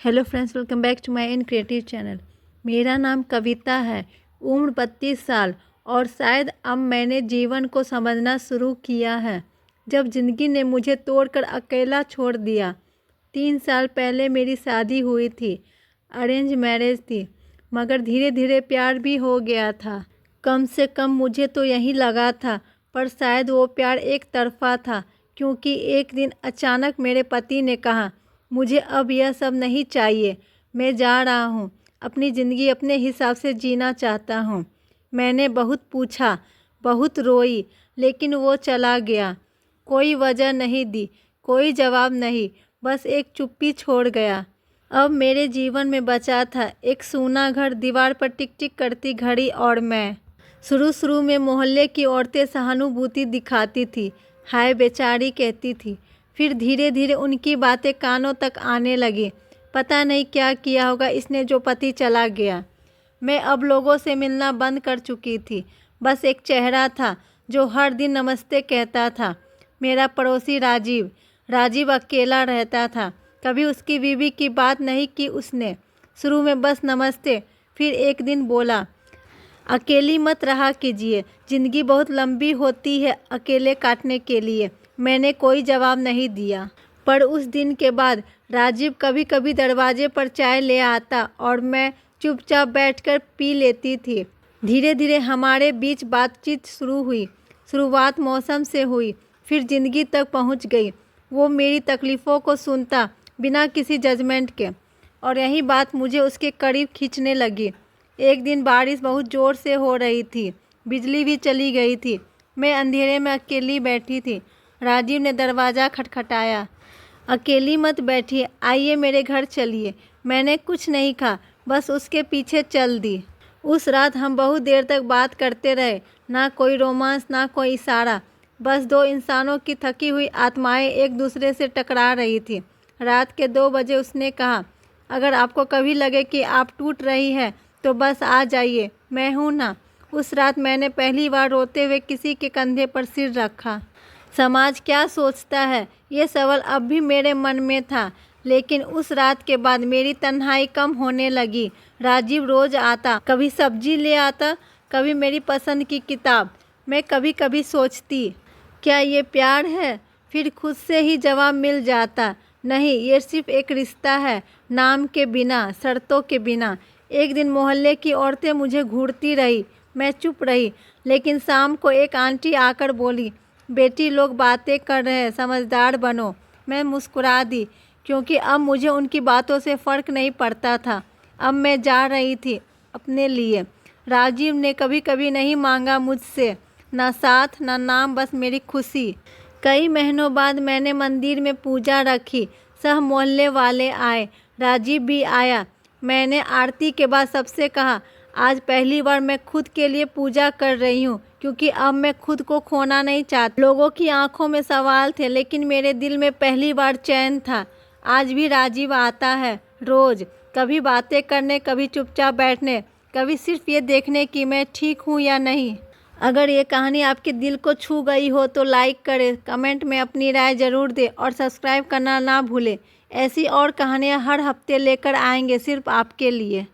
Hello friends, welcome back to my in creative channel. मेरा नाम कविता है, उम्र 32 साल और शायद अब मैंने जीवन को समझना शुरू किया है जब ज़िंदगी ने मुझे तोड़कर अकेला छोड़ दिया। 3 साल पहले मेरी शादी हुई थी। अरेंज मैरिज थी, मगर धीरे धीरे प्यार भी हो गया था। कम से कम मुझे तो यही लगा था, पर शायद वो प्यार एक तरफा था, क्योंकि एक दिन अचानक मेरे पति ने कहा, मुझे अब यह सब नहीं चाहिए, मैं जा रहा हूँ, अपनी ज़िंदगी अपने हिसाब से जीना चाहता हूँ। मैंने बहुत पूछा, बहुत रोई, लेकिन वो चला गया। कोई वजह नहीं दी, कोई जवाब नहीं, बस एक चुप्पी छोड़ गया। अब मेरे जीवन में बचा था एक सूना घर, दीवार पर टिक टिक करती घड़ी और मैं। शुरू में मोहल्ले की औरतें सहानुभूति दिखाती थी, हाय बेचारी कहती थी। फिर धीरे धीरे उनकी बातें कानों तक आने लगी। पता नहीं क्या किया होगा इसने जो पति चला गया। मैं अब लोगों से मिलना बंद कर चुकी थी। बस एक चेहरा था जो हर दिन नमस्ते कहता था, मेरा पड़ोसी राजीव। राजीव अकेला रहता था, कभी उसकी बीवी की बात नहीं की उसने। शुरू में बस नमस्ते, फिर एक दिन बोला, अकेली मत रहा कीजिए, ज़िंदगी बहुत लंबी होती है अकेले काटने के लिए। मैंने कोई जवाब नहीं दिया, पर उस दिन के बाद राजीव कभी कभी दरवाजे पर चाय ले आता और मैं चुपचाप बैठकर पी लेती थी। धीरे धीरे हमारे बीच बातचीत शुरू हुई। शुरुआत मौसम से हुई, फिर ज़िंदगी तक पहुंच गई। वो मेरी तकलीफ़ों को सुनता बिना किसी जजमेंट के, और यही बात मुझे उसके करीब खींचने लगी। एक दिन बारिश बहुत ज़ोर से हो रही थी, बिजली भी चली गई थी। मैं अंधेरे में अकेली बैठी थी। राजीव ने दरवाज़ा खटखटाया। अकेली मत बैठिए, आइए मेरे घर चलिए। मैंने कुछ नहीं कहा, बस उसके पीछे चल दी। उस रात हम बहुत देर तक बात करते रहे, ना कोई रोमांस, ना कोई इशारा, बस दो इंसानों की थकी हुई आत्माएं एक दूसरे से टकरा रही थी। रात के 2 बजे उसने कहा, अगर आपको कभी लगे कि आप टूट रही है तो बस आ जाइए, मैं हूँ ना। उस रात मैंने पहली बार रोते हुए किसी के कंधे पर सिर रखा। समाज क्या सोचता है, ये सवाल अब भी मेरे मन में था, लेकिन उस रात के बाद मेरी तन्हाई कम होने लगी। राजीव रोज़ आता, कभी सब्जी ले आता, कभी मेरी पसंद की किताब। मैं कभी कभी सोचती, क्या ये प्यार है? फिर खुद से ही जवाब मिल जाता, नहीं, ये सिर्फ एक रिश्ता है, नाम के बिना, शर्तों के बिना। एक दिन मोहल्ले की औरतें मुझे घूरती रही, मैं चुप रही, लेकिन शाम को एक आंटी आकर बोली, बेटी लोग बातें कर रहे हैं, समझदार बनो। मैं मुस्कुरा दी, क्योंकि अब मुझे उनकी बातों से फ़र्क नहीं पड़ता था। अब मैं जा रही थी अपने लिए। राजीव ने कभी कभी नहीं मांगा मुझसे, ना साथ ना नाम, बस मेरी खुशी। कई महीनों बाद मैंने मंदिर में पूजा रखी, सब मोहल्ले वाले आए, राजीव भी आया। मैंने आरती के बाद सबसे कहा, आज पहली बार मैं खुद के लिए पूजा कर रही हूँ, क्योंकि अब मैं खुद को खोना नहीं चाहती। लोगों की आंखों में सवाल थे, लेकिन मेरे दिल में पहली बार चैन था। आज भी राजीव आता है रोज़, कभी बातें करने, कभी चुपचाप बैठने, कभी सिर्फ ये देखने कि मैं ठीक हूँ या नहीं। अगर ये कहानी आपके दिल को छू गई हो तो लाइक करें, कमेंट में अपनी राय ज़रूर दें और सब्सक्राइब करना ना भूलें। ऐसी और कहानियाँ हर हफ्ते लेकर आएंगे सिर्फ आपके लिए।